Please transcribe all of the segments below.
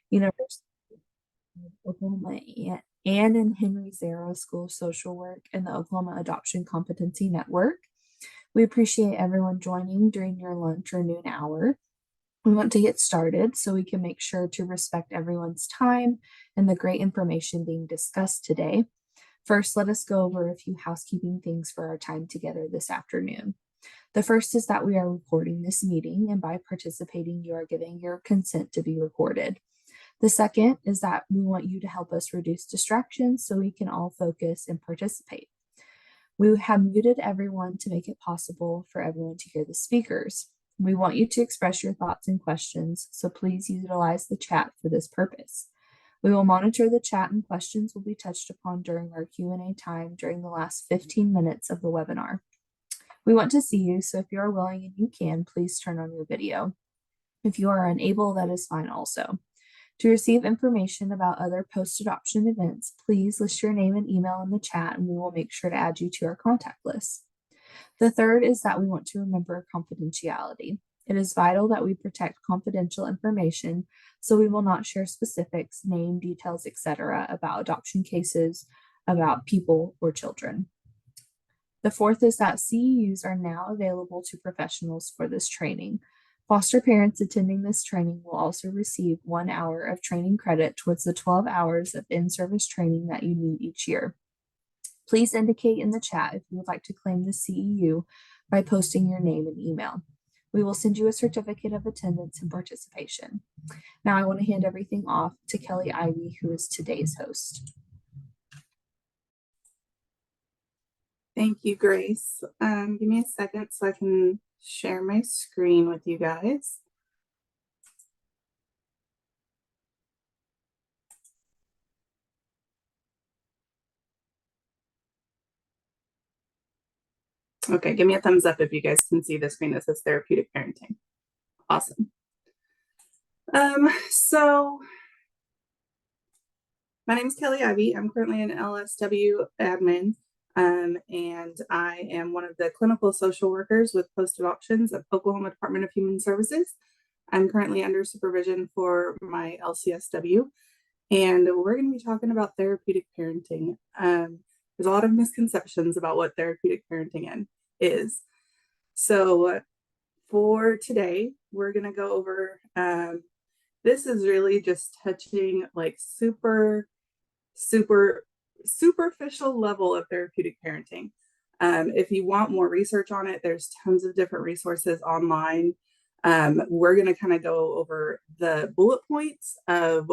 University of Oklahoma Ann and Henry Zara School of Social Work and the Oklahoma Adoption Competency Network. We appreciate everyone joining during your lunch or noon hour. We want to get started so we can make sure to respect everyone's time and the great information being discussed today. First, let us go over a few housekeeping things for our time together this afternoon. The first is that we are recording this meeting, and by participating, you are giving your consent to be recorded. The second is that we want you to help us reduce distractions so we can all focus and participate. We have muted everyone to make it possible for everyone to hear the speakers. We want you to express your thoughts and questions, so please utilize the chat for this purpose. We will monitor the chat and questions will be touched upon during our Q&A time during the last 15 minutes of the webinar. We want to see you, so if you are willing and you can, please turn on your video. If you are unable, that is fine also. To receive information about other post-adoption events, please list your name and email in the chat and we will make sure to add you to our contact list. The third is that we want to remember confidentiality. It is vital that we protect confidential information, so we will not share specifics, name, details, etc. about adoption cases, about people or children. The fourth is that CEUs are now available to professionals for this training. Foster parents attending this training will also receive 1 hour of training credit towards the 12 hours of in-service training that you need each year. Please indicate in the chat if you would like to claim the CEU by posting your name and email. We will send you a certificate of attendance and participation. Now I want to hand everything off to Kelly Ivy, who is today's host. Thank you, Grace. Give me a second so I can share my screen with you guys. Okay, give me a thumbs up if you guys can see the screen that says Therapeutic Parenting. Awesome. So my name is Kelly Ivy. I'm currently an LSW admin, and I am one of the clinical social workers with post-adoptions at Oklahoma Department of Human Services. I'm currently under supervision for my LCSW, and we're going to be talking about therapeutic parenting. There's a lot of misconceptions about what therapeutic parenting is. So for today, we're going to go over, this is really just touching like superficial level of therapeutic parenting. If you want more research on it, there's tons of different resources online. We're going to kind of go over the bullet points of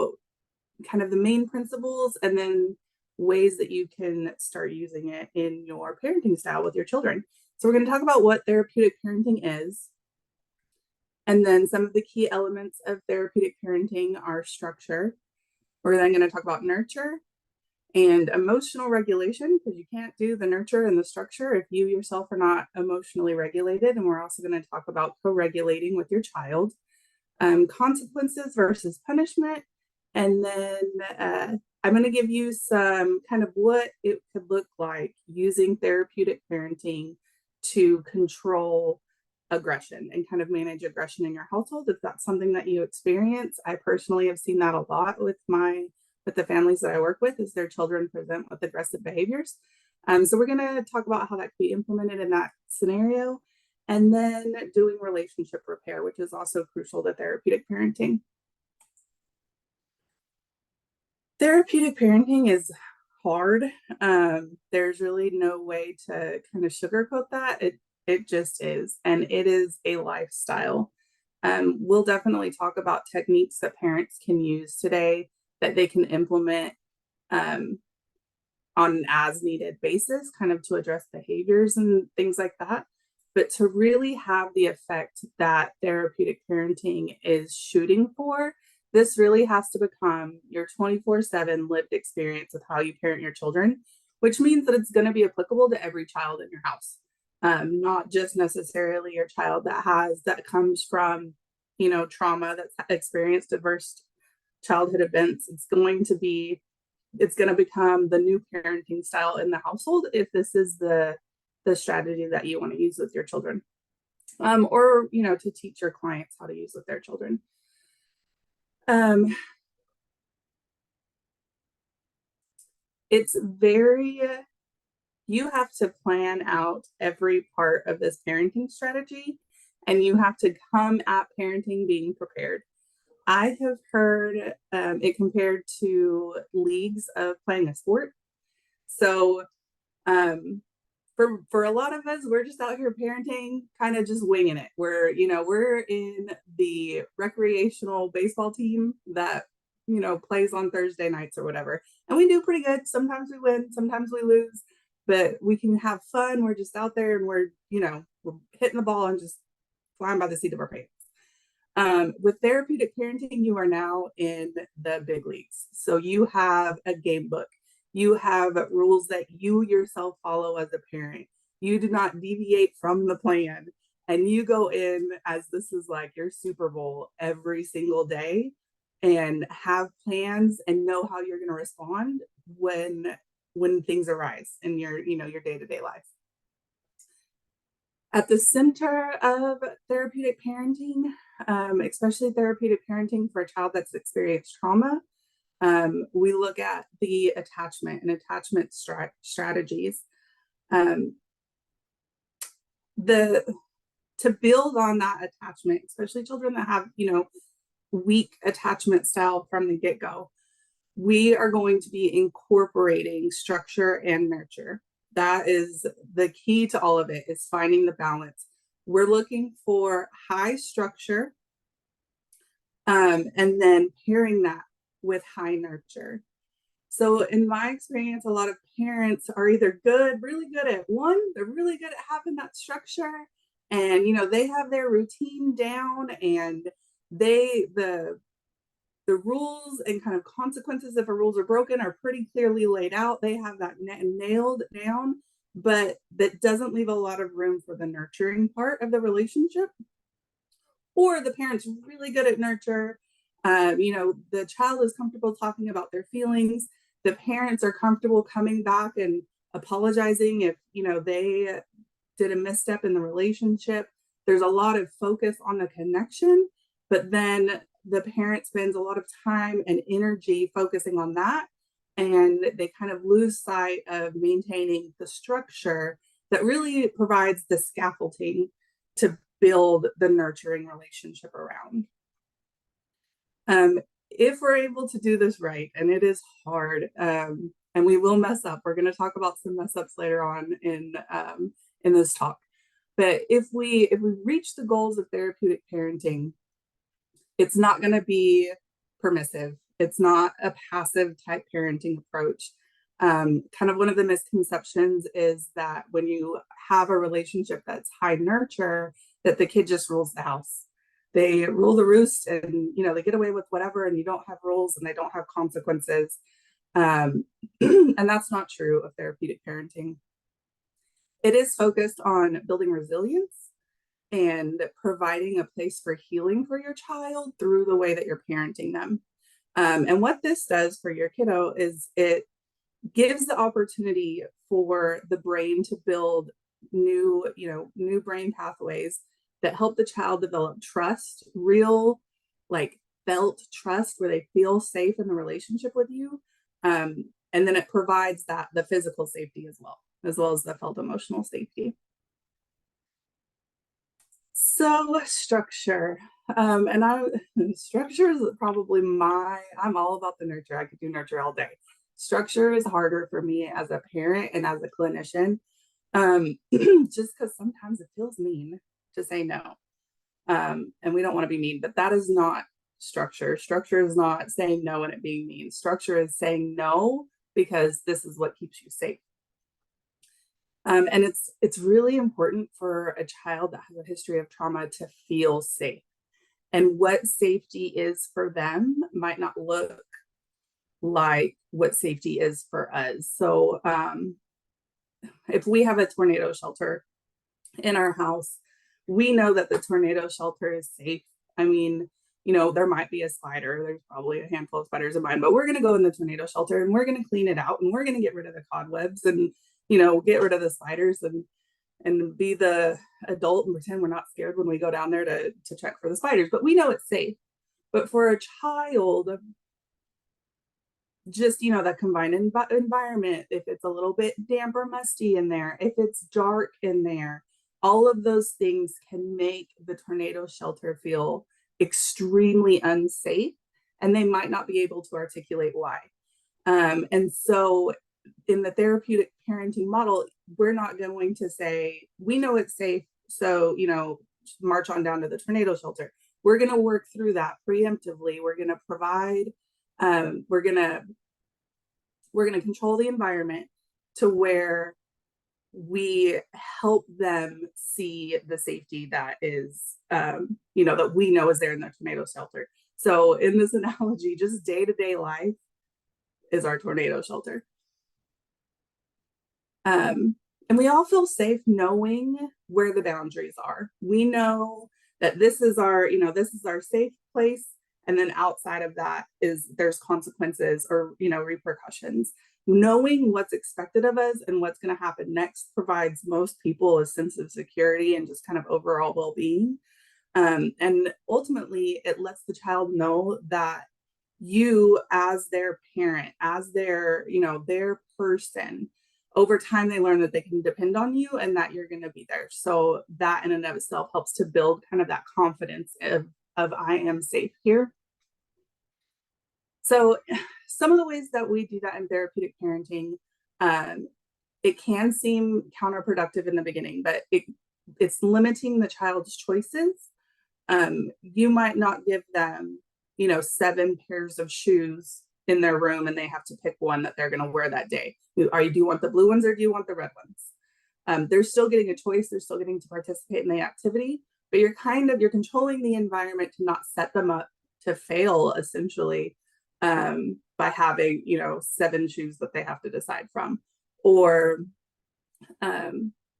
kind of the main principles and then ways that you can start using it in your parenting style with your children. So we're going to talk about what therapeutic parenting is. And then some of the key elements of therapeutic parenting are structure. We're then going to talk about nurture and emotional regulation, because you can't do the nurture and the structure if you yourself are not emotionally regulated. And we're also going to talk about co-regulating with your child, consequences versus punishment. And then I'm going to give you some kind of what it could look like using therapeutic parenting to control aggression and kind of manage aggression in your household if that's something that you experience. I personally have seen that a lot with the families that I work with, is their children present with aggressive behaviors. So we're going to talk about how that could be implemented in that scenario, and then doing relationship repair, which is also crucial to therapeutic parenting. Therapeutic parenting is hard. There's really no way to kind of sugarcoat that. It just is, and it is a lifestyle. We'll definitely talk about techniques that parents can use today that they can implement on an as-needed basis, kind of to address behaviors and things like that. But to really have the effect that therapeutic parenting is shooting for, this really has to become your 24/7 lived experience with how you parent your children, which means that it's going to be applicable to every child in your house. Not just necessarily your child that comes from, trauma, that's experienced adverse childhood events. It's going to become the new parenting style in the household if this is the strategy that you want to use with your children, or to teach your clients how to use with their children. Um, it's very, you have to plan out every part of this parenting strategy, and you have to come at parenting being prepared. I have heard it compared to leagues of playing a sport. So um, for a lot of us, we're just out here parenting, kind of just winging it. We're in the recreational baseball team that plays on Thursday nights or whatever, and we do pretty good. Sometimes we win, sometimes we lose, but we can have fun. We're just out there and we're hitting the ball and just flying by the seat of our pants. With therapeutic parenting, you are now in the big leagues. So you have a game book. You have rules that you yourself follow as a parent. You do not deviate from the plan. And you go in as this is like your Super Bowl every single day and have plans and know how you're going to respond when things arise in your day-to-day life. At the center of therapeutic parenting, especially therapeutic parenting for a child that's experienced trauma, we look at the attachment and attachment strategies. To build on that attachment, especially children that have, weak attachment style from the get-go, we are going to be incorporating structure and nurture. That is the key to all of it, is finding the balance. We're looking for high structure, and then pairing that with high nurture. So in my experience, a lot of parents are either really good at one, they're really good at having that structure, and they have their routine down, and the rules and kind of consequences if a rules are broken are pretty clearly laid out. They have that nailed down, but that doesn't leave a lot of room for the nurturing part of the relationship. Or the parent's really good at nurture. The child is comfortable talking about their feelings. The parents are comfortable coming back and apologizing if, they did a misstep in the relationship. There's a lot of focus on the connection, but then the parent spends a lot of time and energy focusing on that, and they kind of lose sight of maintaining the structure that really provides the scaffolding to build the nurturing relationship around. If we're able to do this right, and it is hard, and we will mess up. We're going to talk about some mess ups later on in this talk. But if we reach the goals of therapeutic parenting, it's not going to be permissive. It's not a passive type parenting approach. Kind of one of the misconceptions is that when you have a relationship that's high nurture, that the kid just rules the house. They rule the roost, and they get away with whatever, and you don't have rules and they don't have consequences. And that's not true of therapeutic parenting. It is focused on building resilience and providing a place for healing for your child through the way that you're parenting them. And what this does for your kiddo is it gives the opportunity for the brain to build new brain pathways that help the child develop trust, real, felt trust, where they feel safe in the relationship with you. And then it provides the physical safety as well as the felt emotional safety. So structure, structure is probably I'm all about the nurture. I could do nurture all day. Structure is harder for me as a parent and as a clinician, just because sometimes it feels mean to say no. And we don't want to be mean, but that is not structure. Structure is not saying no and it being mean. Structure is saying no because this is what keeps you safe. And it's really important for a child that has a history of trauma to feel safe. And what safety is for them might not look like what safety is for us. So if we have a tornado shelter in our house, we know that the tornado shelter is safe. I mean, there might be a spider. There's probably a handful of spiders in mine, but we're going to go in the tornado shelter and we're going to clean it out, and we're going to get rid of the cobwebs and, get rid of the spiders and be the adult and pretend we're not scared when we go down there to check for the spiders. But we know it's safe. But for a child, just, that combined environment, if it's a little bit damp or musty in there, if it's dark in there, all of those things can make the tornado shelter feel extremely unsafe, and they might not be able to articulate why. And so in the therapeutic parenting model, we're not going to say, we know it's safe, so, march on down to the tornado shelter. We're going to work through that preemptively. We're going to provide, we're going to control the environment to where we help them see the safety that is, that we know is there in the tornado shelter. So in this analogy, just day-to-day life is our tornado shelter. And we all feel safe knowing where the boundaries are. We know that this is our safe place. And then outside of that there's consequences or, repercussions. Knowing what's expected of us and what's going to happen next provides most people a sense of security and just kind of overall well-being. And ultimately, it lets the child know that you, as their parent, as their person, over time they learn that they can depend on you and that you're going to be there. So that in and of itself helps to build kind of that confidence of I am safe here. So some of the ways that we do that in therapeutic parenting, it can seem counterproductive in the beginning, but it's limiting the child's choices. You might not give them 7 pairs of shoes in their room and they have to pick one that they're going to wear that day. Do you want the blue ones or do you want the red ones? They're still getting a choice. They're still getting to participate in the activity, but you're controlling the environment to not set them up to fail, essentially, by having 7 shoes that they have to decide from, or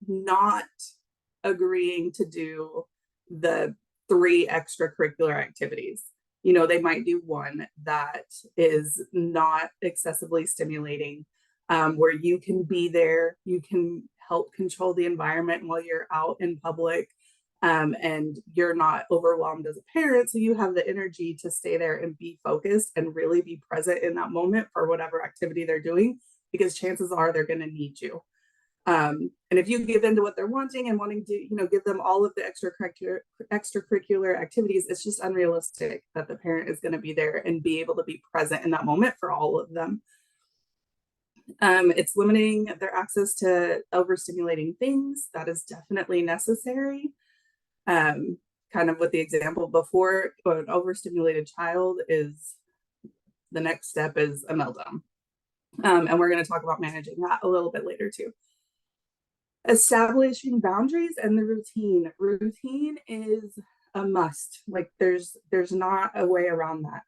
not agreeing to do the 3 extracurricular activities. They might do one that is not excessively stimulating, where you can be there, you can help control the environment while you're out in public, and you're not overwhelmed as a parent, so you have the energy to stay there and be focused and really be present in that moment for whatever activity they're doing, because chances are they're going to need you. And if you give in to what they're wanting and wanting to, give them all of the extracurricular activities, it's just unrealistic that the parent is going to be there and be able to be present in that moment for all of them. It's limiting their access to overstimulating things. That is definitely necessary. Kind of with the example before, an overstimulated child is, the next step is a meltdown. And we're going to talk about managing that a little bit later too. Establishing boundaries and the routine. Routine is a must. Like there's not a way around that.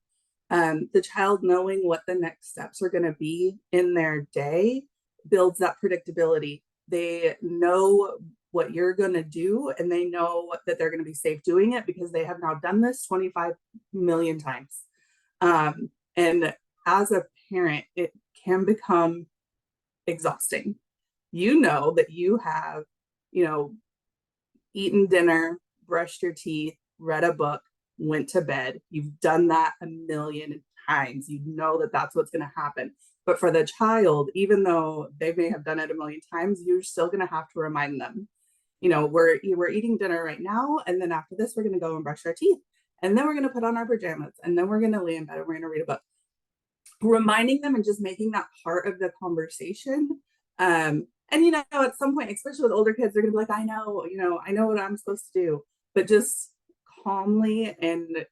The child knowing what the next steps are going to be in their day builds that predictability. They know what you're going to do and they know that they're going to be safe doing it because they have now done this 25 million times. And as a parent, it can become exhausting. That you have, eaten dinner, brushed your teeth, read a book, went to bed. You've done that a million times. You know that that's what's going to happen. But for the child, even though they may have done it a million times, you're still going to have to remind them, we're eating dinner right now. And then after this, we're going to go and brush our teeth. And then we're going to put on our pajamas. And then we're going to lay in bed and we're going to read a book. Reminding them and just making that part of the conversation. And, at some point, especially with older kids, they're going to be like, I know what I'm supposed to do, but just calmly and,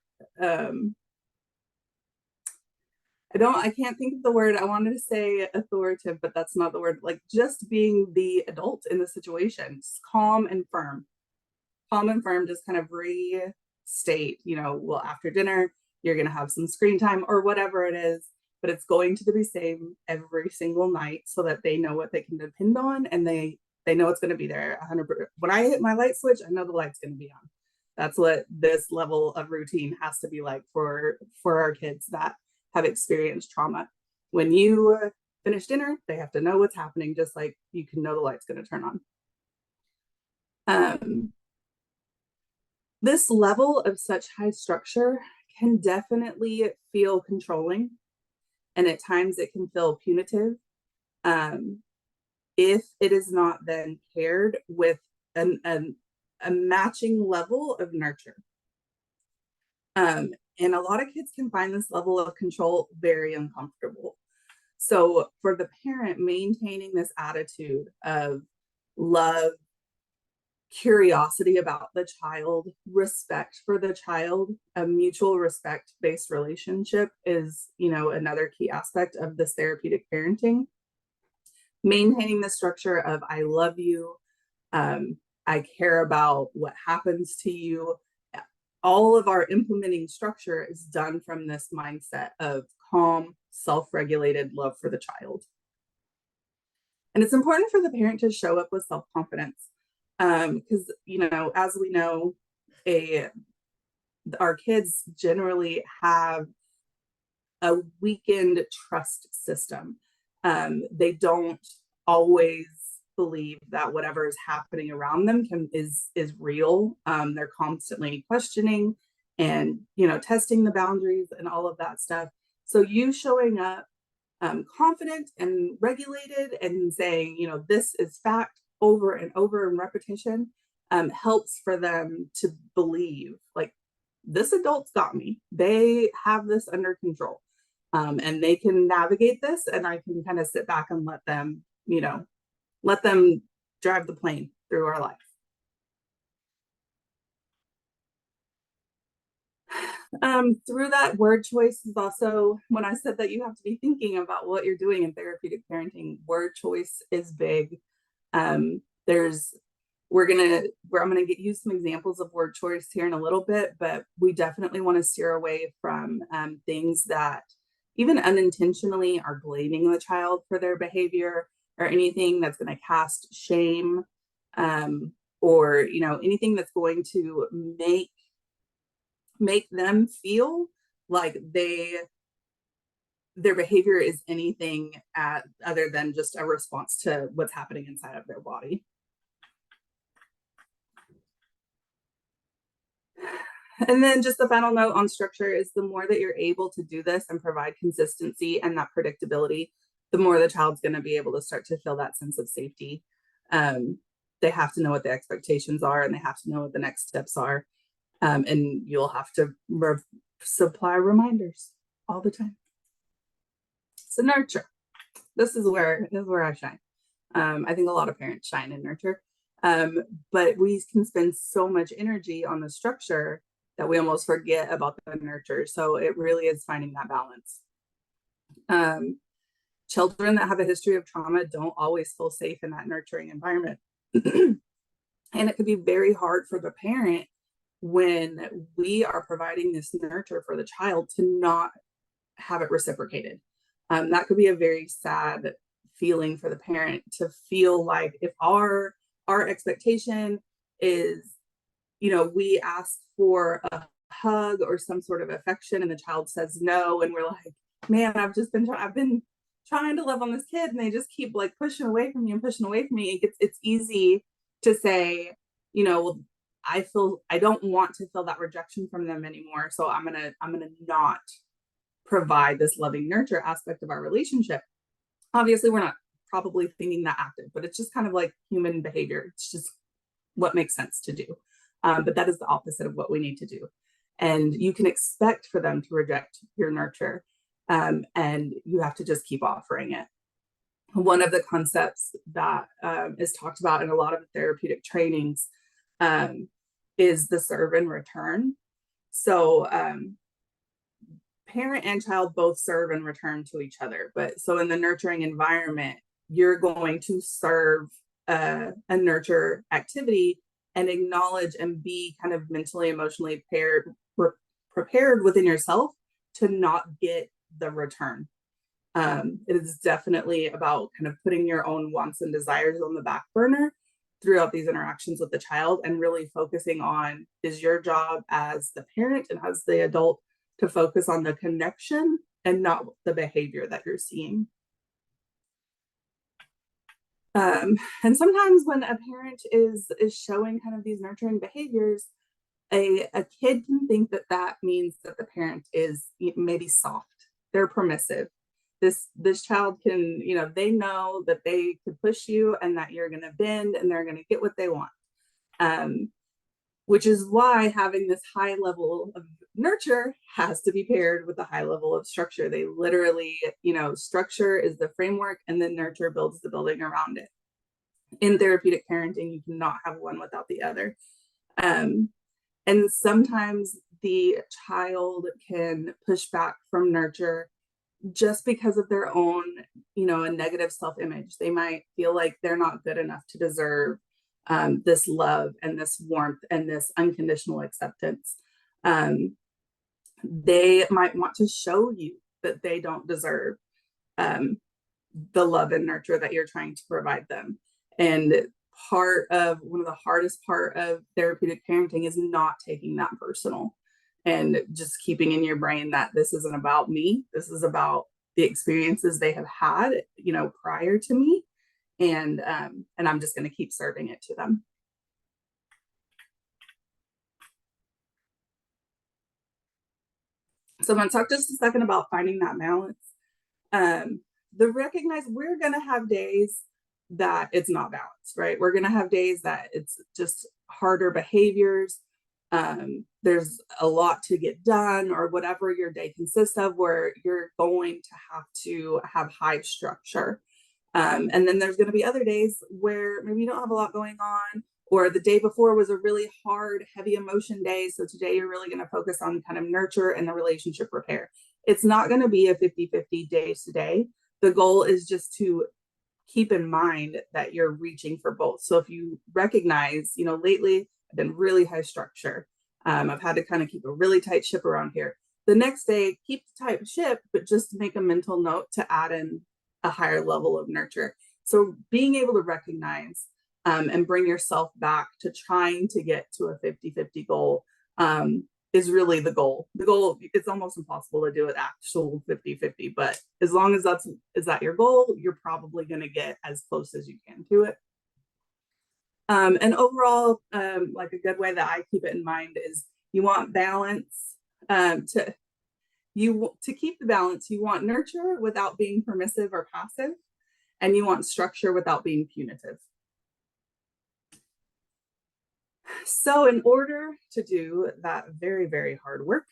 I can't think of the word. I wanted to say authoritative, but that's not the word. Like just being the adult in the situation, just calm and firm, just kind of restate, well, after dinner, you're going to have some screen time or whatever it is, but it's going to be the same every single night so that they know what they can depend on and they know it's going to be there 100%. When I hit my light switch, I know the light's going to be on. That's what this level of routine has to be like for our kids that have experienced trauma. When you finish dinner, they have to know what's happening, just like you can know the light's going to turn on. This level of such high structure can definitely feel controlling, and at times it can feel punitive if it is not then paired with a matching level of nurture. And a lot of kids can find this level of control very uncomfortable. So for the parent, maintaining this attitude of love, curiosity about the child, respect for the child, a mutual respect-based relationship is, another key aspect of this therapeutic parenting. Maintaining the structure of I love you, I care about what happens to you. All of our implementing structure is done from this mindset of calm, self-regulated love for the child. And it's important for the parent to show up with self-confidence because, as we know, our kids generally have a weakened trust system. They don't always believe that whatever is happening around them is real. They're constantly questioning and testing the boundaries and all of that stuff. So you showing up confident and regulated and saying, this is fact over and over in repetition helps for them to believe like this adult's got me. They have this under control and they can navigate this, and I can kind of sit back and let them drive the plane through our life. Through that, word choice is also, when I said that you have to be thinking about what you're doing in therapeutic parenting, word choice is big. I'm gonna get you some examples of word choice here in a little bit, but we definitely want to steer away from things that even unintentionally are blaming the child for their behavior, or anything that's going to cast shame, or anything that's going to make them feel like their behavior is anything other than just a response to what's happening inside of their body. And then just the final note on structure is the more that you're able to do this and provide consistency and that predictability, the more the child's going to be able to start to feel that sense of safety. They have to know what the expectations are, and they have to know what the next steps are. And you'll have to supply reminders all the time. So nurture. This is where I shine. I think a lot of parents shine in nurture. But we can spend so much energy on the structure that we almost forget about the nurture. So it really is finding that balance. Children that have a history of trauma don't always feel safe in that nurturing environment. And it can be very hard for the parent when we are providing this nurture for the child to not have it reciprocated. That could be a very sad feeling for the parent, to feel like if our expectation is, we ask for a hug or some sort of affection and the child says no, and we're like, man, I've been trying to love on this kid and they just keep like pushing away from me and pushing away from me. It's easy to say, I don't want to feel that rejection from them anymore, so I'm gonna not provide this loving nurture aspect of our relationship. Obviously, we're not probably thinking that active, but it's just kind of like human behavior. It's just what makes sense to do. But that is the opposite of what we need to do. And you can expect for them to reject your nurture, and you have to just keep offering it. One of the concepts that is talked about in a lot of therapeutic trainings is the serve and return. So parent and child both serve and return to each other. But so in the nurturing environment, you're going to serve a nurture activity and acknowledge and be kind of mentally, emotionally prepared within yourself to not get the return. It is definitely about kind of putting your own wants and desires on the back burner throughout these interactions with the child, and really focusing on, is your job as the parent and as the adult to focus on the connection and not the behavior that you're seeing. And sometimes when a parent is showing kind of these nurturing behaviors, a kid can think that that means that the parent is maybe soft, they're permissive. This child can, they know that they could push you and that you're going to bend and they're going to get what they want. Which is why having this high level of nurture has to be paired with a high level of structure. They literally, structure is the framework and then nurture builds the building around it. In therapeutic parenting, you cannot have one without the other. And sometimes the child can push back from nurture just because of their own, a negative self-image. They might feel like they're not good enough to deserve this love and this warmth and this unconditional acceptance. They might want to show you that they don't deserve the love and nurture that you're trying to provide them. And one of the hardest part of therapeutic parenting is not taking that personal and just keeping in your brain that this isn't about me. This is about the experiences they have had, prior to me. And I'm just going to keep serving it to them. So I'm going to talk just a second about finding that balance. We're going to have days that it's not balanced, right? We're going to have days that it's just harder behaviors. There's a lot to get done or whatever your day consists of where you're going to have high structure. And then there's going to be other days where maybe you don't have a lot going on, or the day before was a really hard, heavy emotion day. So today you're really going to focus on kind of nurture and the relationship repair. It's not going to be a 50-50 day to day. The goal is just to keep in mind that you're reaching for both. So if you recognize, lately I've been really high structure. I've had to kind of keep a really tight ship around here. The next day, keep the tight ship, but just make a mental note to add in a higher level of nurture. So being able to recognize and bring yourself back to trying to get to a 50-50 goal is really the goal. The goal, it's almost impossible to do it actual 50-50, but as long as is that your goal, you're probably going to get as close as you can to it. And overall, like a good way that I keep it in mind is you want balance. To keep the balance, you want nurture without being permissive or passive, and you want structure without being punitive. So in order to do that very, very hard work,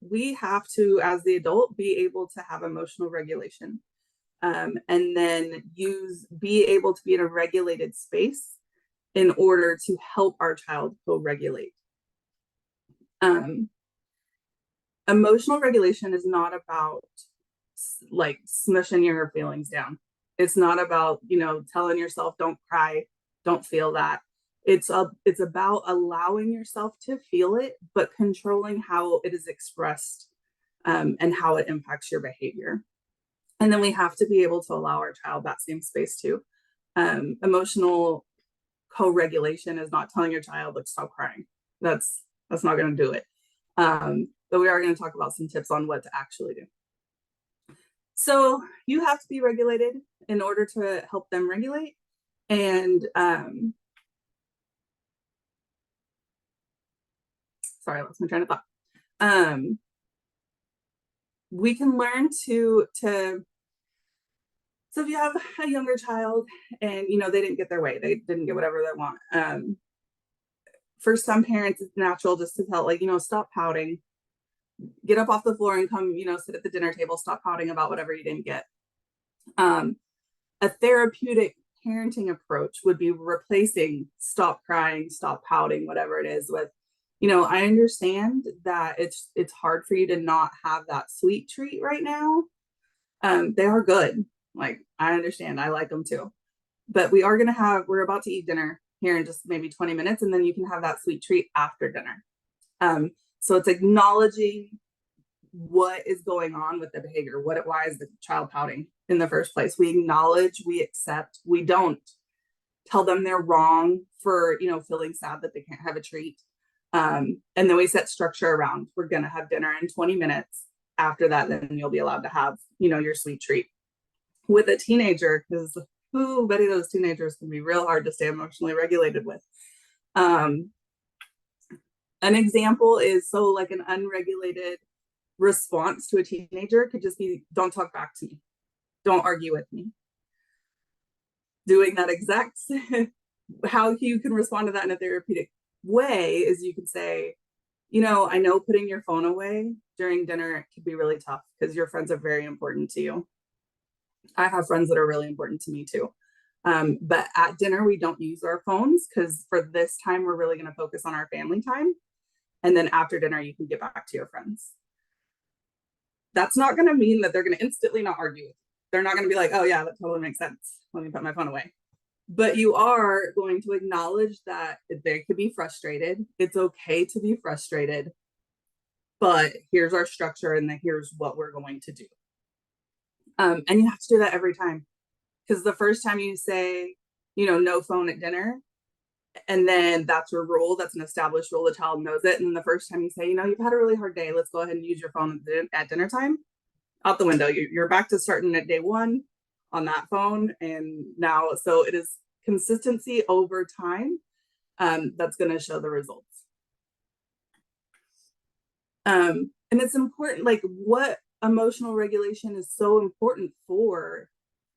we have to, as the adult, be able to have emotional regulation. And then be able to be in a regulated space in order to help our child co-regulate. Emotional regulation is not about like smushing your feelings down. It's not about, telling yourself, don't cry, don't feel that. It's about allowing yourself to feel it, but controlling how it is expressed and how it impacts your behavior. And then we have to be able to allow our child that same space too. Emotional co-regulation is not telling your child, like, stop crying. That's not going to do it. But we are going to talk about some tips on what to actually do. So you have to be regulated in order to help them regulate. And sorry, I lost my train of thought. We can learn to so if you have a younger child and they didn't get their way, they didn't get whatever they want. For some parents, it's natural just to tell, stop pouting, get up off the floor and come, sit at the dinner table, stop pouting about whatever you didn't get. A therapeutic parenting approach would be replacing stop crying, stop pouting, whatever it is, with, I understand that it's hard for you to not have that sweet treat right now. They are good. Like, I understand. I like them too. But we're about to eat dinner here in just maybe 20 minutes, and then you can have that sweet treat after dinner. So it's acknowledging what is going on with the behavior. Why is the child pouting in the first place? We acknowledge, we accept, we don't tell them they're wrong for, feeling sad that they can't have a treat. And then we set structure around, we're going to have dinner in 20 minutes. After that, then you'll be allowed to have, your sweet treat. With a teenager, because Betty, those teenagers can be real hard to stay emotionally regulated with. Um, an example is so like an unregulated response to a teenager could just be, don't talk back to me, don't argue with me. Doing that exact how you can respond to that in a therapeutic way is you can say, I know putting your phone away during dinner can be really tough because your friends are very important to you. I have friends that are really important to me too. But at dinner, we don't use our phones because for this time, we're really going to focus on our family time. And then after dinner, you can get back to your friends. That's not going to mean that they're going to instantly not argue with you. They're not going to be like, oh, yeah, that totally makes sense. Let me put my phone away. But you are going to acknowledge that they could be frustrated. It's okay to be frustrated. But here's our structure and here's what we're going to do. And you have to do that every time. Because the first time you say, no phone at dinner, and then that's a rule, that's an established rule, the child knows it. And then the first time you say, you've had a really hard day, let's go ahead and use your phone at dinner time, out the window. You're back to starting at day one on that phone. And now, so it is consistency over time that's going to show the results. And it's important, like what emotional regulation is so important for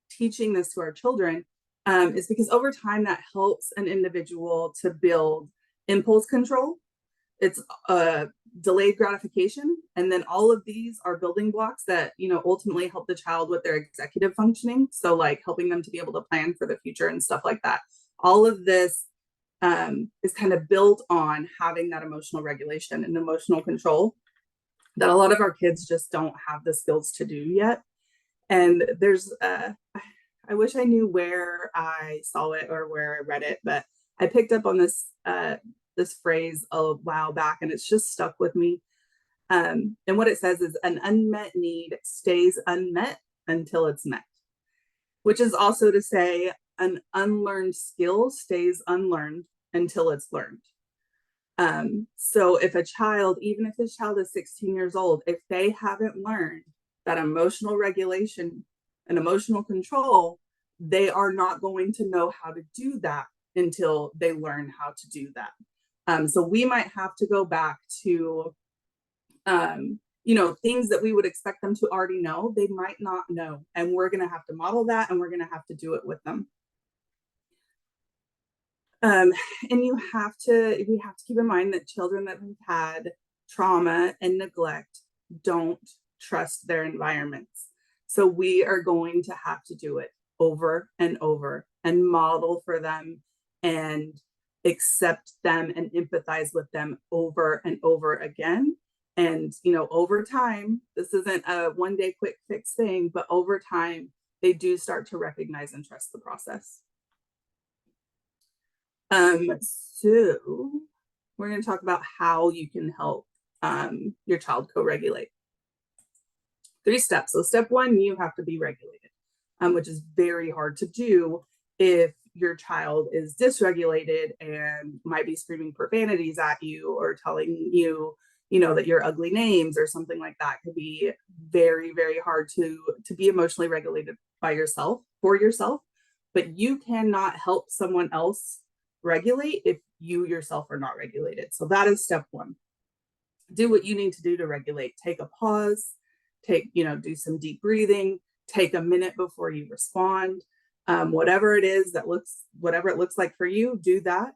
teaching this to our children is because over time that helps an individual to build impulse control. It's delayed gratification. And then all of these are building blocks that, ultimately help the child with their executive functioning. So like helping them to be able to plan for the future and stuff like that. All of this is kind of built on having that emotional regulation and emotional control that a lot of our kids just don't have the skills to do yet. And there's, I wish I knew where I saw it or where I read it, but I picked up on this phrase a while back, and it's just stuck with me. And what it says is, an unmet need stays unmet until it's met, which is also to say, an unlearned skill stays unlearned until it's learned. So if a child, even if this child is 16 years old, if they haven't learned that emotional regulation and emotional control, they are not going to know how to do that until they learn how to do that. So we might have to go back to, things that we would expect them to already know, they might not know. And we're going to have to model that, and we're going to have to do it with them. And we have to keep in mind that children that have had trauma and neglect don't trust their environments. So we are going to have to do it over and over and model for them and accept them and empathize with them over and over again. And, over time, this isn't a one-day quick fix thing, but over time, they do start to recognize and trust the process. So we're going to talk about how you can help your child co-regulate. 3 steps. So step 1, you have to be regulated, which is very hard to do if your child is dysregulated and might be screaming profanities at you or telling you, that you're ugly names or something like that. Could be very, very hard to be emotionally regulated by yourself, for yourself, but you cannot help someone else regulate if you yourself are not regulated. So that is step 1. Do what you need to do to regulate. Take a pause, do some deep breathing, take a minute before you respond. Whatever it is whatever it looks like for you, do that.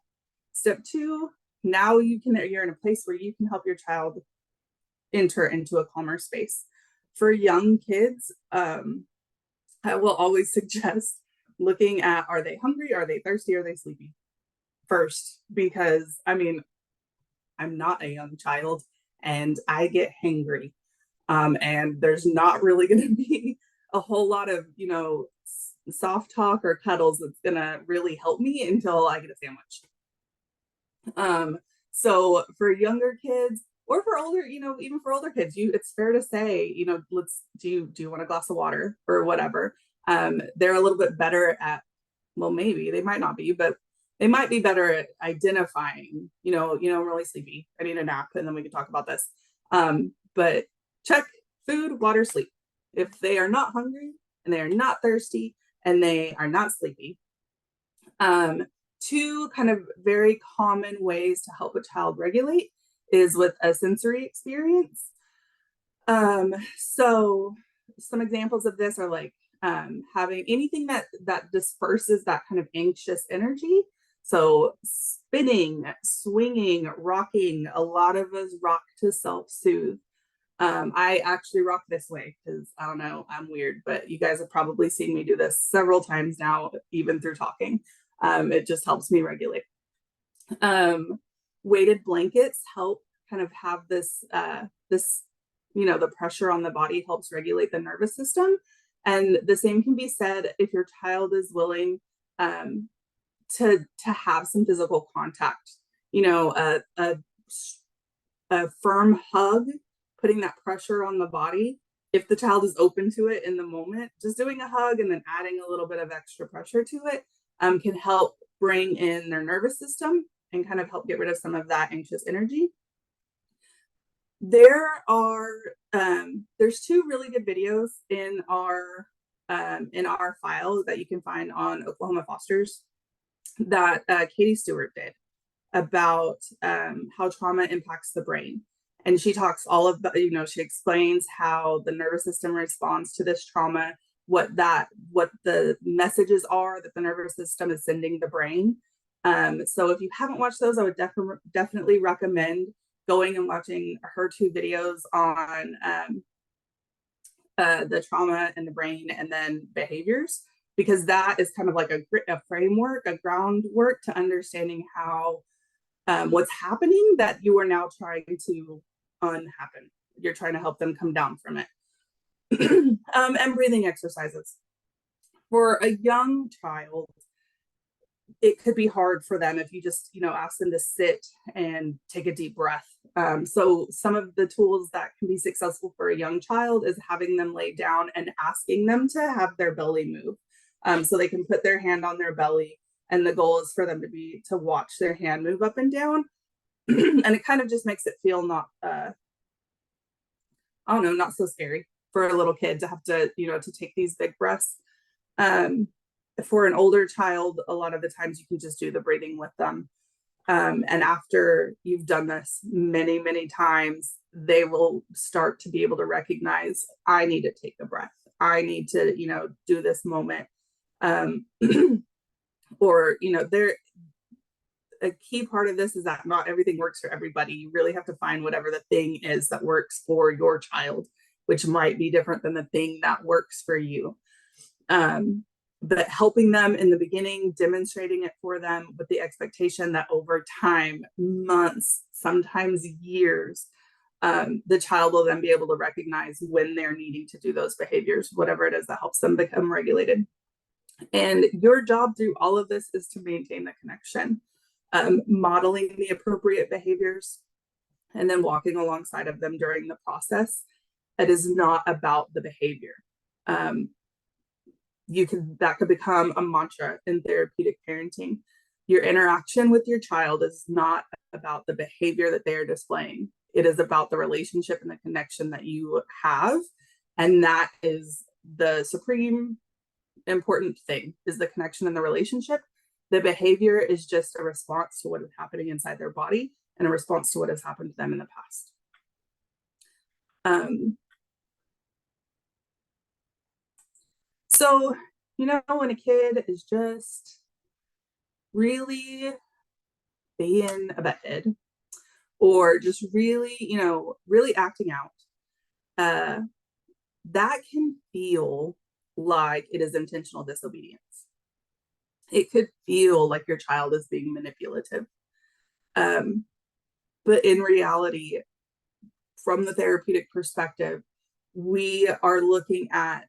Step 2, now you're in a place where you can help your child enter into a calmer space. For young kids, I will always suggest looking at, are they hungry? Are they thirsty? Are they sleepy? First, because I'm not a young child and I get hangry. And there's not really going to be a whole lot of, soft talk or cuddles that's going to really help me until I get a sandwich. So for younger kids or for older, even for older kids, it's fair to say, do you want a glass of water or whatever? They're a little bit better at, well, maybe they might not be, but they might be better at identifying, I'm really sleepy, I need a nap, and then we can talk about this. But check food, water, sleep. If they are not hungry and they are not thirsty and they are not sleepy, two kind of very common ways to help a child regulate is with a sensory experience. So some examples of this are like having anything that disperses that kind of anxious energy. So spinning, swinging, rocking. A lot of us rock to self-soothe. I actually rock this way because I don't know, I'm weird, but you guys have probably seen me do this several times now, even through talking. It just helps me regulate. Weighted blankets help kind of have this, the pressure on the body helps regulate the nervous system. And the same can be said if your child is willing to have some physical contact, a firm hug, putting that pressure on the body. If the child is open to it in the moment, just doing a hug and then adding a little bit of extra pressure to it can help bring in their nervous system and kind of help get rid of some of that anxious energy. There's two really good videos in our file that you can find on Oklahoma Fosters that Katie Stewart did about how trauma impacts the brain. And she talks all of the, she explains how the nervous system responds to this trauma, what the messages are that the nervous system is sending the brain. So if you haven't watched those, I would definitely recommend going and watching her two videos on the trauma and the brain and then behaviors, because that is kind of like a framework, a groundwork to understanding how what's happening that you are now trying to unhappen. You're trying to help them come down from it. And breathing exercises. For a young child, it could be hard for them if you just, ask them to sit and take a deep breath. So some of the tools that can be successful for a young child is having them lay down and asking them to have their belly move. So they can put their hand on their belly, and the goal is for them to watch their hand move up and down. And it kind of just makes it feel not so scary for a little kid to have to, to take these big breaths. For an older child, a lot of the times you can just do the breathing with them. And after you've done this many, many times, they will start to be able to recognize, I need to take a breath. I need to, do this moment. Or, a key part of this is that not everything works for everybody. You really have to find whatever the thing is that works for your child, which might be different than the thing that works for you. But helping them in the beginning, demonstrating it for them with the expectation that over time, months, sometimes years, the child will then be able to recognize when they're needing to do those behaviors, whatever it is that helps them become regulated. And your job through all of this is to maintain the connection, modeling the appropriate behaviors, and then walking alongside of them during the process. It is not about the behavior. That could become a mantra in therapeutic parenting. Your interaction with your child is not about the behavior that they are displaying. It is about the relationship and the connection that you have. And that is the supreme important thing, is the connection and the relationship. The behavior is just a response to what is happening inside their body and a response to what has happened to them in the past. So, when a kid is just really being a butthead or just really, really acting out, that can feel like it is intentional disobedience. It could feel like your child is being manipulative. But in reality, from the therapeutic perspective, we are looking at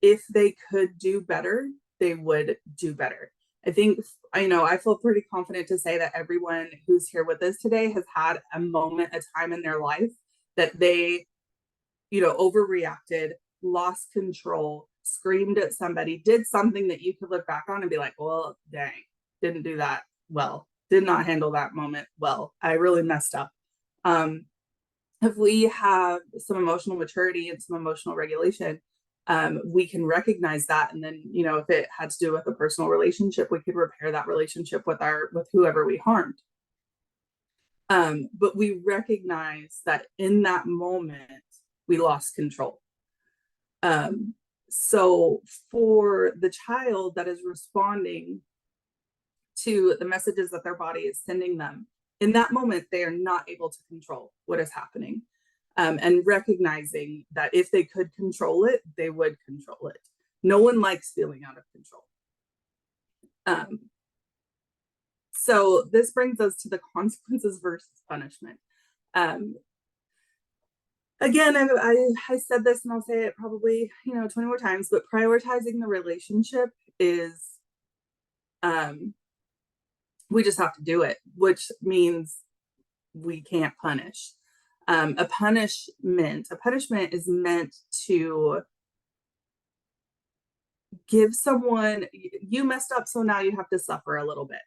if they could do better, they would do better. I think, I feel pretty confident to say that everyone who's here with us today has had a moment, a time in their life that they, overreacted, lost control, screamed at somebody, did something that you could look back on and be like, well, dang, didn't do that well, did not handle that moment well. I really messed up. If we have some emotional maturity and some emotional regulation, we can recognize that. And then, if it had to do with a personal relationship, we could repair that relationship with whoever we harmed. But we recognize that in that moment, we lost control. So for the child that is responding to the messages that their body is sending them, in that moment, they are not able to control what is happening. And recognizing that if they could control it, they would control it. No one likes feeling out of control. So this brings us to the consequences versus punishment. Again, I said this and I'll say it probably 20 more times, but prioritizing the relationship is we just have to do it, which means we can't punish. A punishment is meant to give someone, you messed up, so now you have to suffer a little bit.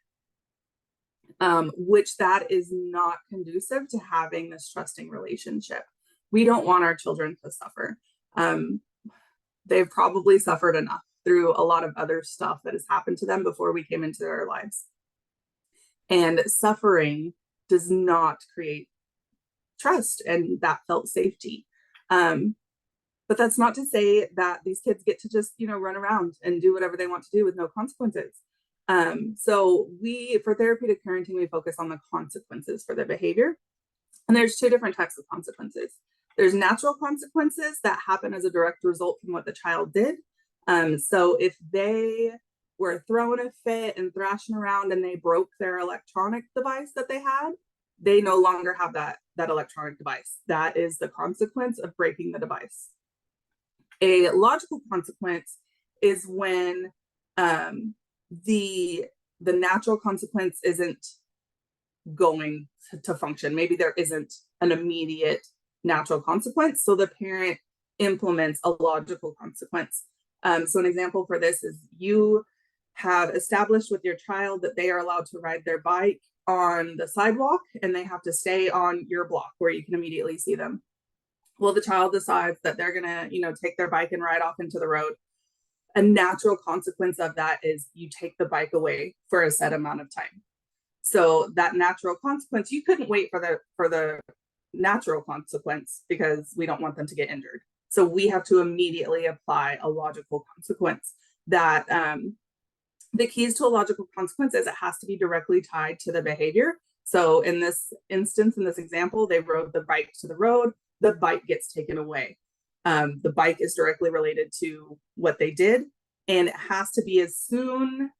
Which that is not conducive to having this trusting relationship. We don't want our children to suffer. They've probably suffered enough through a lot of other stuff that has happened to them before we came into their lives. And suffering does not create trust and that felt safety. But that's not to say that these kids get to just, run around and do whatever they want to do with no consequences. So for therapeutic parenting, we focus on the consequences for the behavior. And there's two different types of consequences. There's natural consequences that happen as a direct result from what the child did. So if they were throwing a fit and thrashing around and they broke their electronic device that they had, they no longer have that electronic device. That is the consequence of breaking the device. A logical consequence is when the natural consequence isn't going to function. Maybe there isn't an immediate natural consequence, so the parent implements a logical consequence. So an example for this is you have established with your child that they are allowed to ride their bike on the sidewalk and they have to stay on your block where you can immediately see them. Well, the child decides that they're gonna, take their bike and ride off into the road. A natural consequence of that is you take the bike away for a set amount of time. So that natural consequence, you couldn't wait for the natural consequence because we don't want them to get injured. So we have to immediately apply a logical consequence. That the keys to a logical consequence is it has to be directly tied to the behavior. So in this instance, in this example, they rode the bike to the road, the bike gets taken away. The bike is directly related to what they did, and it has to be as soon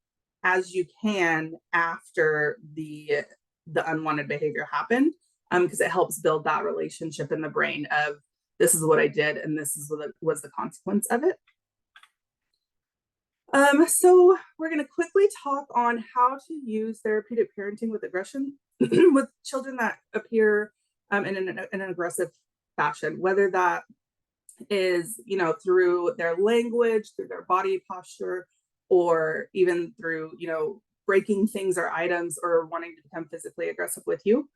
as you can after the unwanted behavior happened, because it helps build that relationship in the brain of this is what I did and this is what was the consequence of it. So we're going to quickly talk on how to use therapeutic parenting with aggression with children that appear in an aggressive fashion, whether that is, through their language, through their body posture, or even through, breaking things or items or wanting to become physically aggressive with you.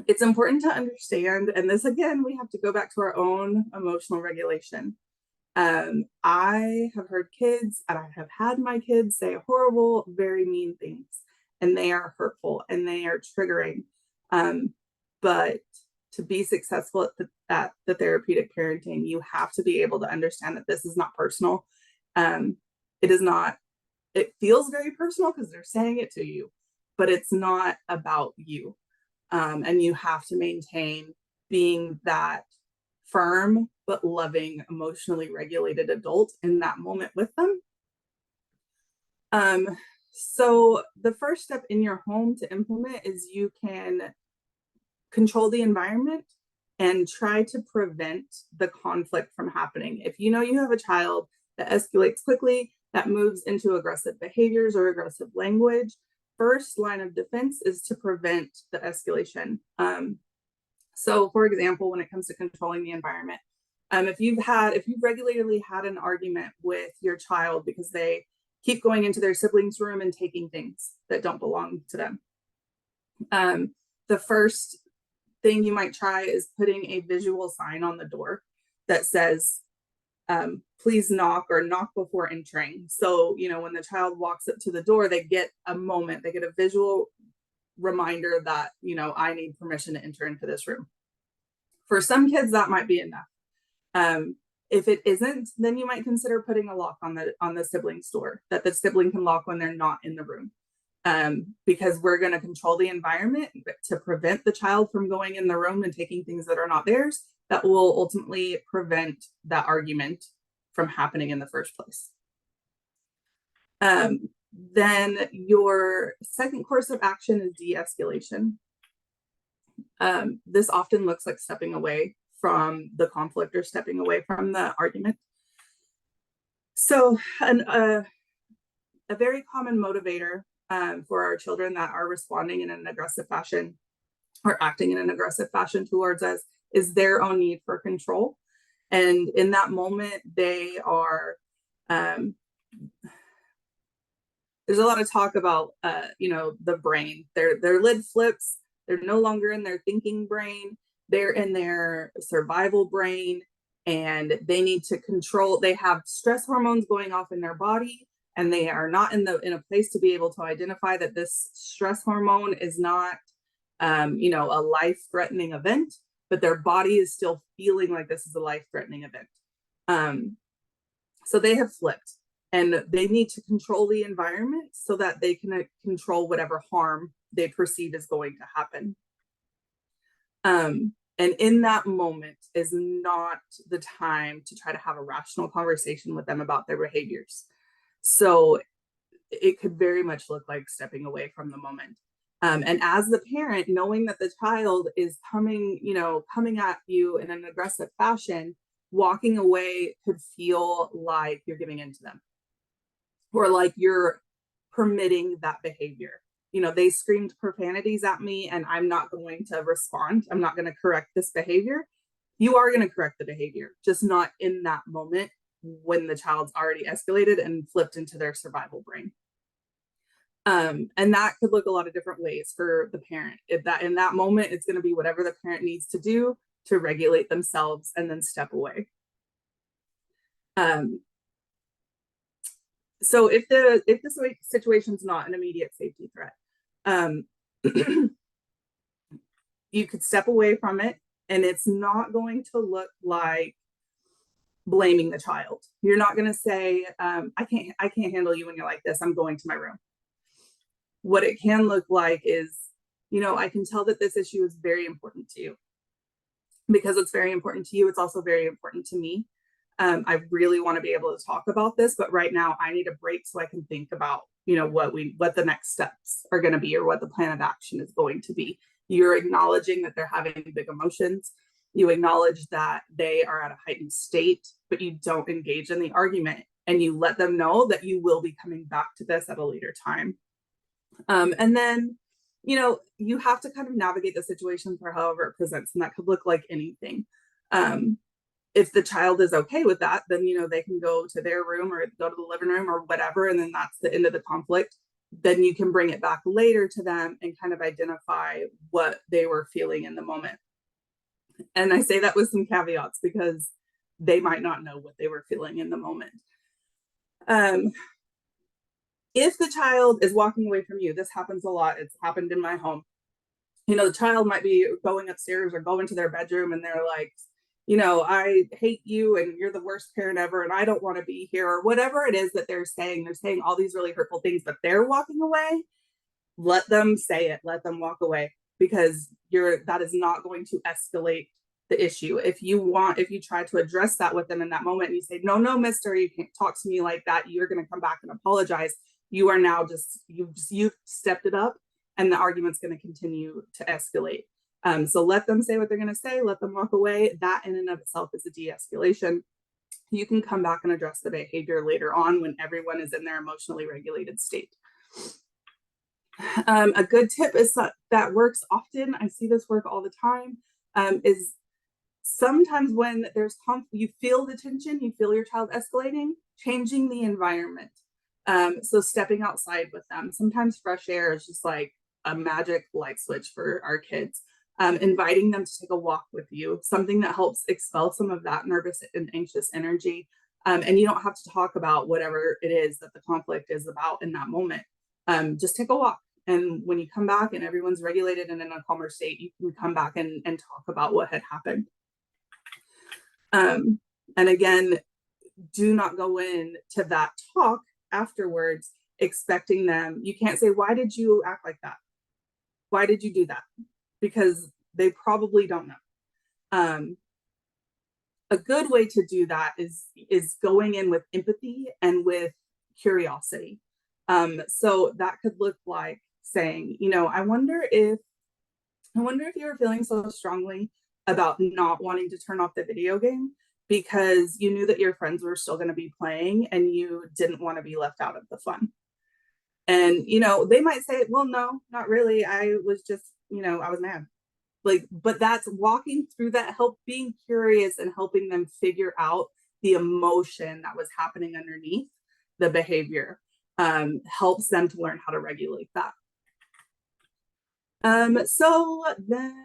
It's important to understand, and this again, we have to go back to our own emotional regulation. I have heard kids, and I have had my kids say horrible, very mean things, and they are hurtful and they are triggering. But to be successful at the therapeutic parenting, you have to be able to understand that this is not personal. It is not, it feels very personal because they're saying it to you, but it's not about you. And you have to maintain being that firm but loving, emotionally regulated adult in that moment with them. So the first step in your home to implement is you can control the environment and try to prevent the conflict from happening. If you know you have a child that escalates quickly, that moves into aggressive behaviors or aggressive language, first line of defense is to prevent the escalation. So for example, when it comes to controlling the environment, if you've regularly had an argument with your child because they keep going into their siblings' room and taking things that don't belong to them, the first thing you might try is putting a visual sign on the door that says, please knock or knock before entering. So, when the child walks up to the door, they get a moment, they get a visual reminder that, I need permission to enter into this room. For some kids, that might be enough. If it isn't, then you might consider putting a lock on the sibling's door that the sibling can lock when they're not in the room. Because we're going to control the environment to prevent the child from going in the room and taking things that are not theirs. That will ultimately prevent that argument from happening in the first place. Then your second course of action is de-escalation. This often looks like stepping away from the conflict or stepping away from the argument. So a very common motivator for our children that are responding in an aggressive fashion or acting in an aggressive fashion towards us is their own need for control. And in that moment, they are, there's a lot of talk about, the brain, their lid flips, they're no longer in their thinking brain, they're in their survival brain, and they need to control, they have stress hormones going off in their body, and they are not in a place to be able to identify that this stress hormone is not, a life-threatening event, but their body is still feeling like this is a life-threatening event. So they have flipped, and they need to control the environment so that they can control whatever harm they perceive is going to happen. And in that moment is not the time to try to have a rational conversation with them about their behaviors. So it could very much look like stepping away from the moment. And as the parent, knowing that the child is coming at you in an aggressive fashion, walking away could feel like you're giving in to them, or like you're permitting that behavior. They screamed profanities at me and I'm not going to respond. I'm not going to correct this behavior. You are going to correct the behavior, just not in that moment when the child's already escalated and flipped into their survival brain. And that could look a lot of different ways for the parent. If that in that moment, it's going to be whatever the parent needs to do to regulate themselves and then step away. So if the situation's not an immediate safety threat, you could step away from it, and it's not going to look like blaming the child. You're not going to say, I can't handle you when you're like this, I'm going to my room. What it can look like is, I can tell that this issue is very important to you. Because it's very important to you, it's also very important to me. I really want to be able to talk about this, but right now I need a break so I can think about, what the next steps are going to be, or what the plan of action is going to be. You're acknowledging that they're having big emotions. You acknowledge that they are at a heightened state, but you don't engage in the argument, and you let them know that you will be coming back to this at a later time. And then, you have to kind of navigate the situation for however it presents, and that could look like anything. If the child is okay with that, then, they can go to their room or go to the living room or whatever, and then that's the end of the conflict. Then you can bring it back later to them and kind of identify what they were feeling in the moment. And I say that with some caveats because they might not know what they were feeling in the moment. If the child is walking away from you, this happens a lot. It's happened in my home. The child might be going upstairs or going to their bedroom, and they're like, I hate you and you're the worst parent ever and I don't want to be here, or whatever it is that they're saying. They're saying all these really hurtful things, but they're walking away. Let them say it. Let them walk away, because that is not going to escalate the issue. If you try to address that with them in that moment and you say, no, mister, you can't talk to me like that, you're going to come back and apologize. You are now you've stepped it up, and the argument's going to continue to escalate. So let them say what they're going to say, let them walk away. That in and of itself is a de-escalation. You can come back and address the behavior later on when everyone is in their emotionally regulated state. A good tip is that works often, I see this work all the time, is sometimes when there's you feel the tension, you feel your child escalating, changing the environment. So stepping outside with them. Sometimes fresh air is just like a magic light switch for our kids. inviting them to take a walk with you, something that helps expel some of that nervous and anxious energy. And you don't have to talk about whatever it is that the conflict is about in that moment. Just take a walk. And when you come back and everyone's regulated and in a calmer state, you can come back and talk about what had happened. And again, do not go in to that talk afterwards expecting them. You can't say, why did you act like that? Why did you do that? Because they probably don't know. A good way to do that is going in with empathy and with curiosity. So that could look like saying, I wonder if you were feeling so strongly about not wanting to turn off the video game because you knew that your friends were still going to be playing and you didn't want to be left out of the fun. And, they might say, well, no, not really. I was just, I was mad. But that's walking through that, being curious and helping them figure out the emotion that was happening underneath the behavior, helps them to learn how to regulate that. So then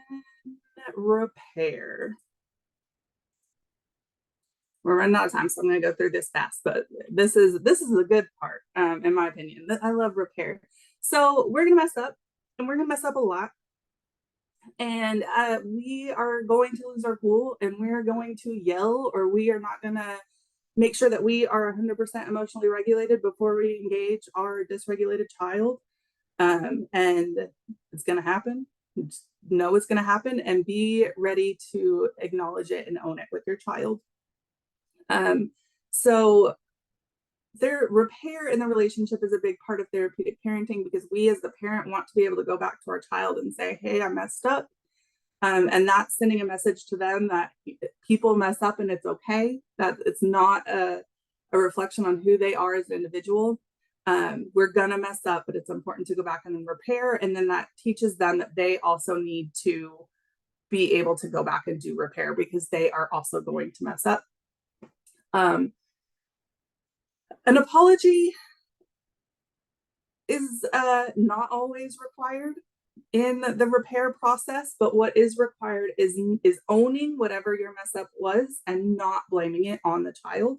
repair. We're running out of time, so I'm going to go through this fast, but this is a good part, in my opinion. I love repair. So we're going to mess up, and we're going to mess up a lot. And we are going to lose our cool, and we're going to yell, or we are not going to make sure that we are 100% emotionally regulated before we engage our dysregulated child. And it's going to happen. Just know it's going to happen and be ready to acknowledge it and own it with your child. So their repair in the relationship is a big part of therapeutic parenting, because we as the parent want to be able to go back to our child and say, hey, I messed up. And that's sending a message to them that people mess up and it's okay, that it's not a reflection on who they are as an individual. We're gonna mess up, but it's important to go back and then repair. And then that teaches them that they also need to be able to go back and do repair, because they are also going to mess up. An apology is not always required in the repair process, but what is required is owning whatever your mess up was and not blaming it on the child.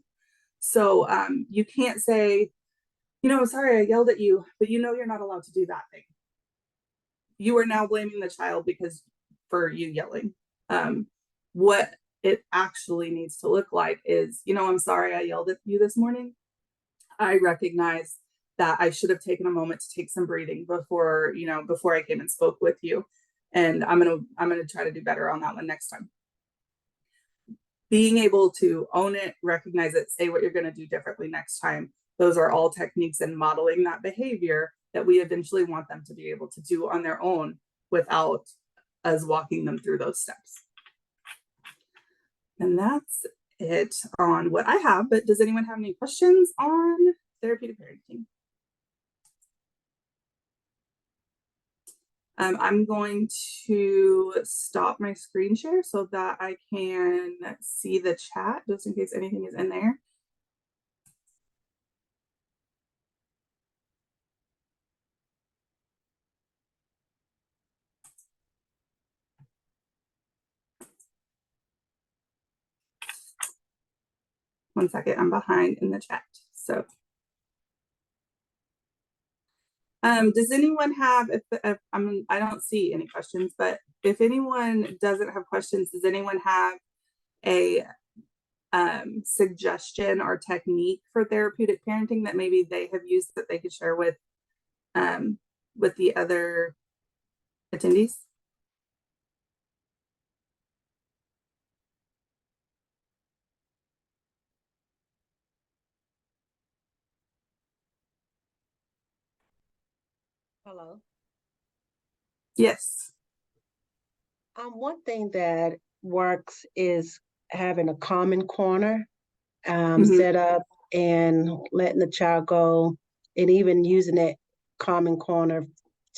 So you can't say, I'm sorry, I yelled at you, but you're not allowed to do that thing. You are now blaming the child for you yelling. What it actually needs to look like is, I'm sorry I yelled at you this morning. I recognize that I should have taken a moment to take some breathing before I came and spoke with you. And I'm gonna try to do better on that one next time. Being able to own it, recognize it, say what you're gonna do differently next time. Those are all techniques in modeling that behavior that we eventually want them to be able to do on their own without us walking them through those steps. And that's it on what I have, but does anyone have any questions on therapeutic parenting? I'm going to stop my screen share so that I can see the chat, just in case anything is in there. One second, I'm behind in the chat. So does anyone have, I don't see any questions, but if anyone doesn't have questions, does anyone have a suggestion or technique for therapeutic parenting that maybe they have used that they could share with the other attendees? Hello. Yes. One thing that works is having a common corner set up and letting the child go, and even using that common corner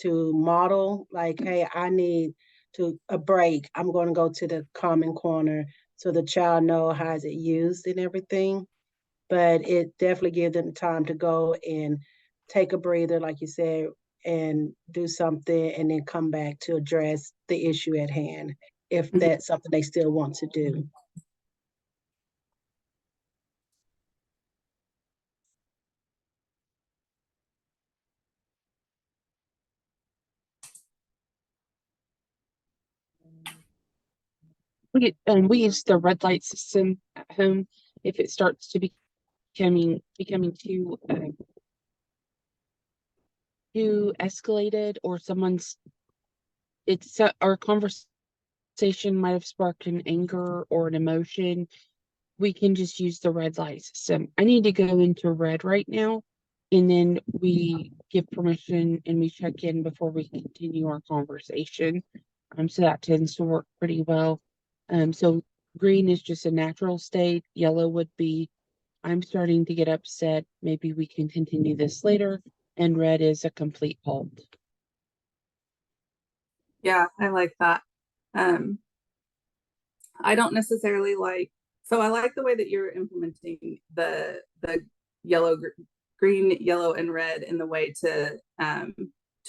to model, like, hey, I need a break. I'm going to go to the common corner, so the child know how is it used and everything. But it definitely gives them time to go and take a breather, like you said, and do something and then come back to address the issue at hand if Mhm. that's something they still want to do. We use the red light system at home if it starts to becoming too escalated, or our conversation might have sparked an anger or an emotion. We can just use the red light system. I need to go into red right now, and then we give permission and we check in before we continue our conversation. So that tends to work pretty well. So green is just a natural state. Yellow would be, I'm starting to get upset. Maybe we can continue this later. And red is a complete halt. Yeah, I like that. Um, I don't necessarily like, so I like the way that you're implementing the yellow, green, yellow, and red in the way to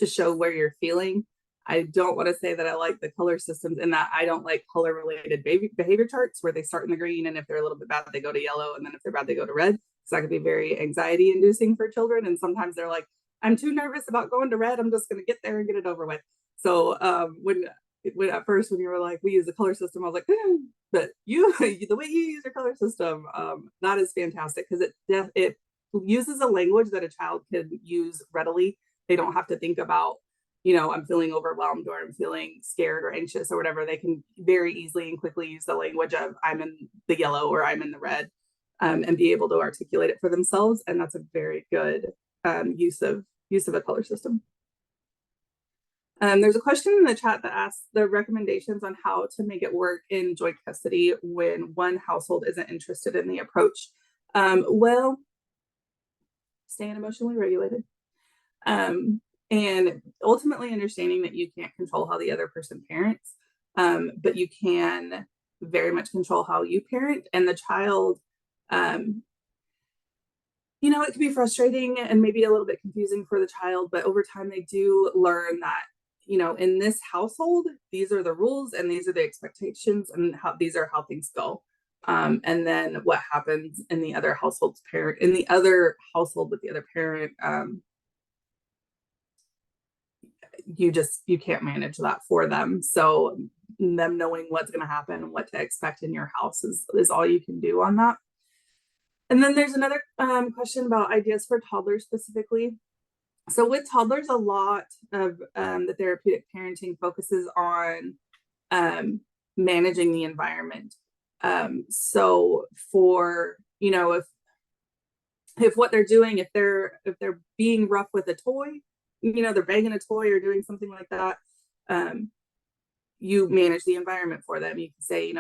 show where you're feeling. I don't want to say that I like the color systems in that I don't like color related behavior charts where they start in the green, and if they're a little bit bad, they go to yellow, and then if they're bad, they go to red. So that could be very anxiety inducing for children. And sometimes they're like, I'm too nervous about going to red. I'm just going to get there and get it over with. So when at first when you were like, we use the color system, I was like, but the way you use your color system, that is fantastic because it uses a language that a child can use readily. They don't have to think about, I'm feeling overwhelmed or I'm feeling scared or anxious or whatever. They can very easily and quickly use the language of I'm in the yellow or I'm in the red, and be able to articulate it for themselves. And that's a very good use of a color system. There's a question in the chat that asks the recommendations on how to make it work in joint custody when one household isn't interested in the approach. Well, staying emotionally regulated. And ultimately understanding that you can't control how the other person parents, but you can very much control how you parent. And the child, it can be frustrating and maybe a little bit confusing for the child, but over time they do learn that, in this household, these are the rules and these are the expectations and these are how things go. And then what happens in the other household with the other parent, you can't manage that for them. So them knowing what's going to happen and what to expect in your house is all you can do on that. And then there's another question about ideas for toddlers specifically. So with toddlers, a lot of the therapeutic parenting focuses on managing the environment. So for, if what they're doing, if they're being rough with a toy, they're banging a toy or doing something like that, you manage the environment for them. You can say,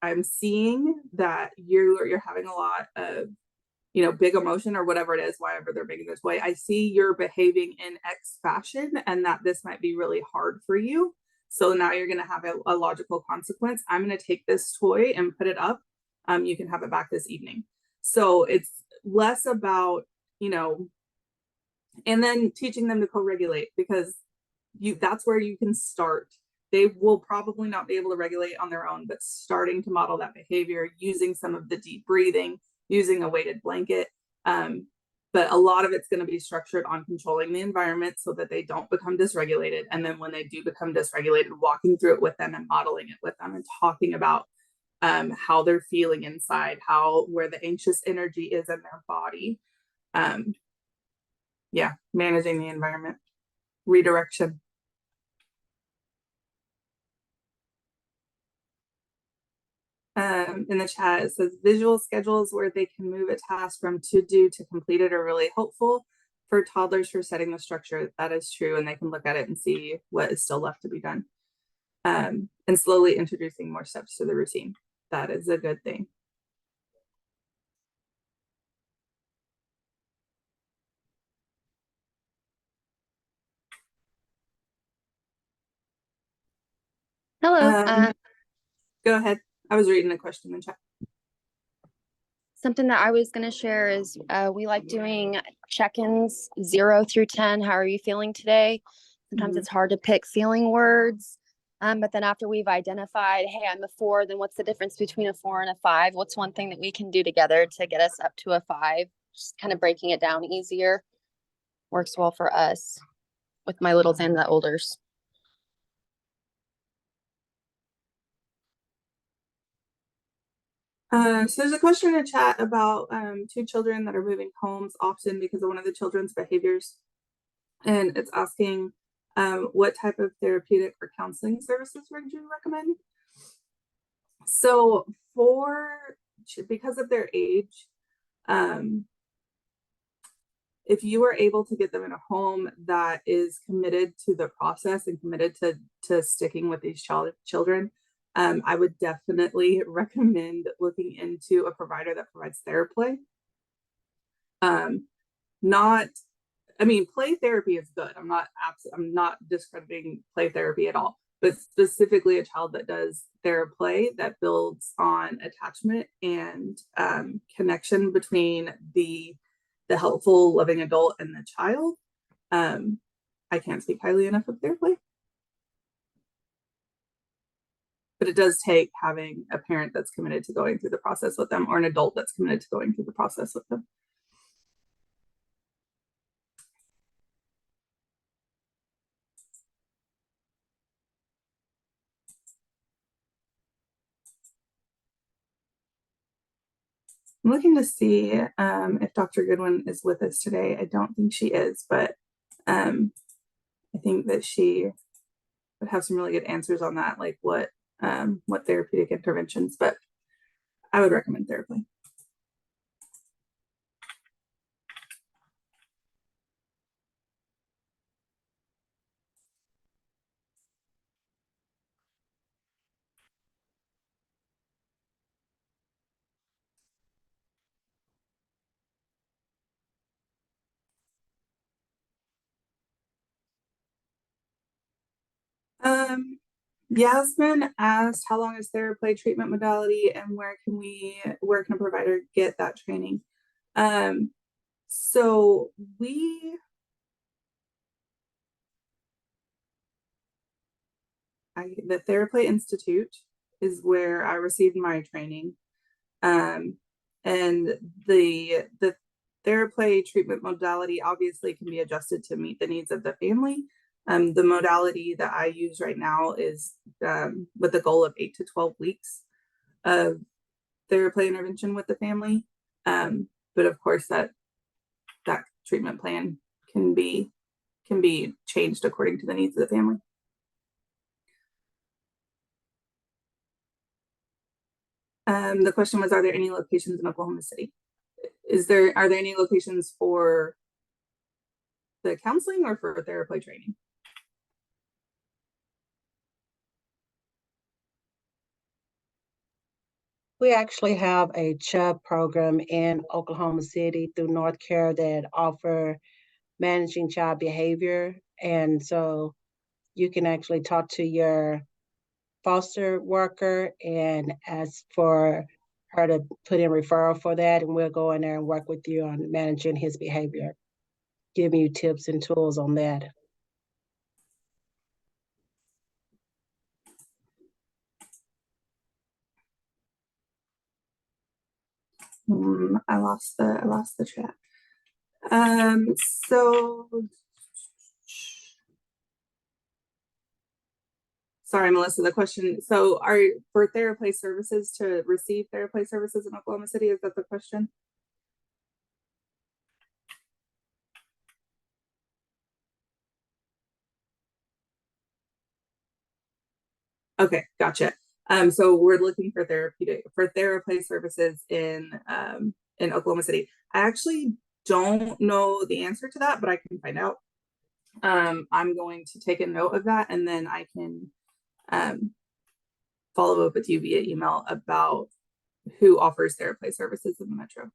I'm seeing that you're having a lot of, big emotion or whatever it is, whatever they're making this way. I see you're behaving in X fashion and that this might be really hard for you. So now you're going to have a logical consequence. I'm going to take this toy and put it up. You can have it back this evening. So it's less about, and then teaching them to co-regulate, because that's where you can start. They will probably not be able to regulate on their own, but starting to model that behavior using some of the deep breathing, using a weighted blanket. But a lot of it's going to be structured on controlling the environment so that they don't become dysregulated. And then when they do become dysregulated, walking through it with them and modeling it with them and talking about how they're feeling inside, where the anxious energy is in their body. Managing the environment, redirection. In the chat, it says visual schedules where they can move a task from to do to completed are really helpful for toddlers for setting the structure. That is true. And they can look at it and see what is still left to be done. And slowly introducing more steps to the routine. That is a good thing. Hello. Go ahead. I was reading a question in chat. Something that I was going to share is we like doing check-ins 0 through 10. How are you feeling today? Sometimes Mhm. it's hard to pick feeling words. But then after we've identified, hey, I'm a 4, then what's the difference between a 4 and a 5? What's one thing that we can do together to get us up to a 5? Just kind of breaking it down easier. Works well for us with my littles and the olders. So there's a question in the chat about 2 children that are moving homes often because of one of the children's behaviors. And it's asking what type of therapeutic or counseling services would you recommend? So because of their age, if you are able to get them in a home that is committed to the process and committed to sticking with these children, I would definitely recommend looking into a provider that provides Theraplay. Not, I mean, play therapy is good. I'm not discrediting play therapy at all, but specifically a child that does Theraplay that builds on attachment and connection between the helpful, loving adult and the child. I can't speak highly enough of Theraplay. But it does take having a parent that's committed to going through the process with them, or an adult that's committed to going through the process with them. I'm looking to see if Dr. Goodwin is with us today. I don't think she is, but I think that she would have some really good answers on that, like what therapeutic interventions, but I would recommend Theraplay. Yasmin asked, how long is Theraplay treatment modality and where can a provider get that training? So the Theraplay Institute is where I received my training. And the Theraplay treatment modality obviously can be adjusted to meet the needs of the family. The modality that I use right now is with the goal of 8 to 12 weeks of Theraplay intervention with the family. But of course that treatment plan can be changed according to the needs of the family. The question was, are there any locations in Oklahoma City? Are there any locations for the counseling or for Theraplay training? We actually have a CHUB program in Oklahoma City through North Care that offer managing child behavior. And so you can actually talk to your foster worker and ask for her to put in referral for that. And we'll go in there and work with you on managing his behavior, giving you tips and tools on that. I lost the chat. So sorry, Melissa, the question. So for Theraplay services, to receive Theraplay services in Oklahoma City, is that the question? Okay, gotcha. So we're looking for Theraplay services in Oklahoma City. I actually don't know the answer to that, but I can find out. I'm going to take a note of that, and then I can follow up with you via email about who offers Theraplay services in the metro.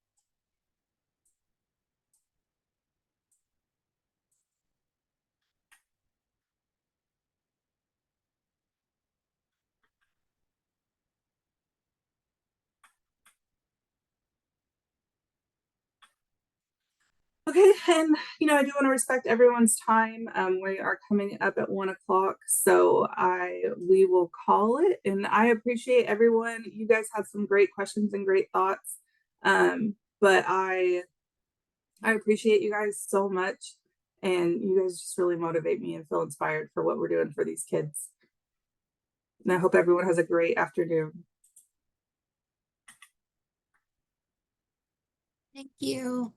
Okay, and I do want to respect everyone's time. We are coming up at 1 o'clock, so we will call it. And I appreciate everyone. You guys had some great questions and great thoughts. But I appreciate you guys so much, and you guys just really motivate me and feel inspired for what we're doing for these kids. And I hope everyone has a great afternoon. Thank you.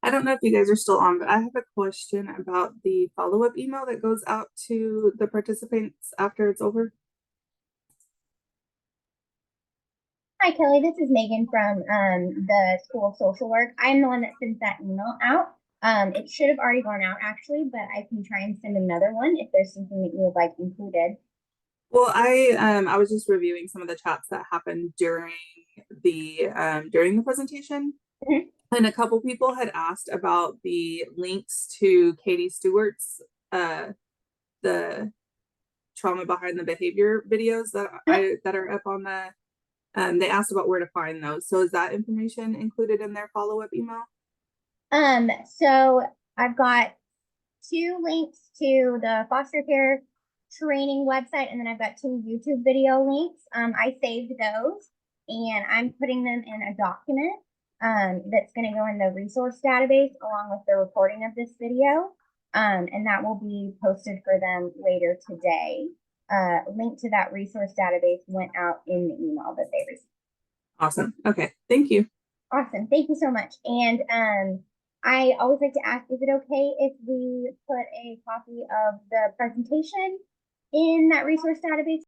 I don't know if you guys are still on, but I have a question about the follow-up email that goes out to the participants after it's over. Hi, Kelly. This is Megan from the School of Social Work. I'm the one that sends that email out. It should have already gone out actually, but I can try and send another one if there's something that you would like included. Well, I was just reviewing some of the chats that happened during the presentation, and a couple people had asked about the links to Katie Stewart's the trauma behind the behavior videos that are up on the. They asked about where to find those. So is that information included in their follow-up email? So I've got 2 links to the foster care training website, and then I've got 2 YouTube video links. I saved those, and I'm putting them in a document that's going to go in the resource database along with the recording of this video, and that will be posted for them later today. Link to that resource database went out in the email that they received. Awesome. Okay. Thank you. Awesome. Thank you so much. And I always like to ask, is it okay if we put a copy of the presentation in that resource database?